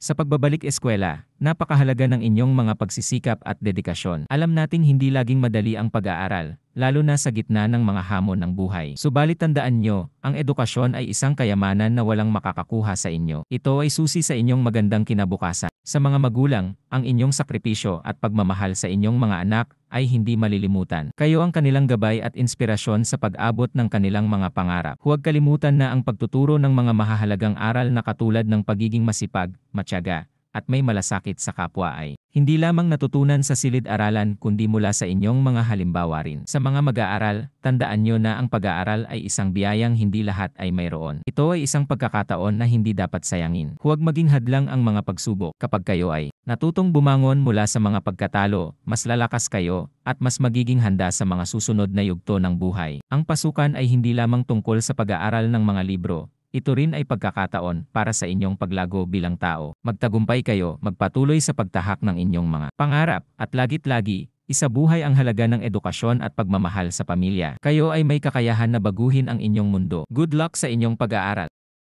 Sa pagbabalik eskwela, napakahalaga ng inyong mga pagsisikap at dedikasyon. Alam nating hindi laging madali ang pag-aaral, lalo na sa gitna ng mga hamon ng buhay. Subalit tandaan nyo, ang edukasyon ay isang kayamanan na walang makakakuha sa inyo. Ito ay susi sa inyong magandang kinabukasan. Sa mga magulang, ang inyong sakripisyo at pagmamahal sa inyong mga anak ay hindi malilimutan. Kayo ang kanilang gabay at inspirasyon sa pag-abot ng kanilang mga pangarap. Huwag kalimutan na ang pagtuturo ng mga mahahalagang aral na katulad ng pagiging masipag, matyaga, at may malasakit sa kapwa ay hindi lamang natutunan sa silid-aralan kundi mula sa inyong mga halimbawa rin. Sa mga mag-aaral, tandaan nyo na ang pag-aaral ay isang biyayang hindi lahat ay mayroon. Ito ay isang pagkakataon na hindi dapat sayangin. Huwag maging hadlang ang mga pagsubok. Kapag kayo ay natutong bumangon mula sa mga pagkatalo, mas lalakas kayo at mas magiging handa sa mga susunod na yugto ng buhay. Ang pasukan ay hindi lamang tungkol sa pag-aaral ng mga libro. Ito rin ay pagkakataon para sa inyong paglago bilang tao. Magtagumpay kayo, magpatuloy sa pagtahak ng inyong mga pangarap, at lagit-lagi, isabuhay ang halaga ng edukasyon at pagmamahal sa pamilya. Kayo ay may kakayahan na baguhin ang inyong mundo. Good luck sa inyong pag-aaral.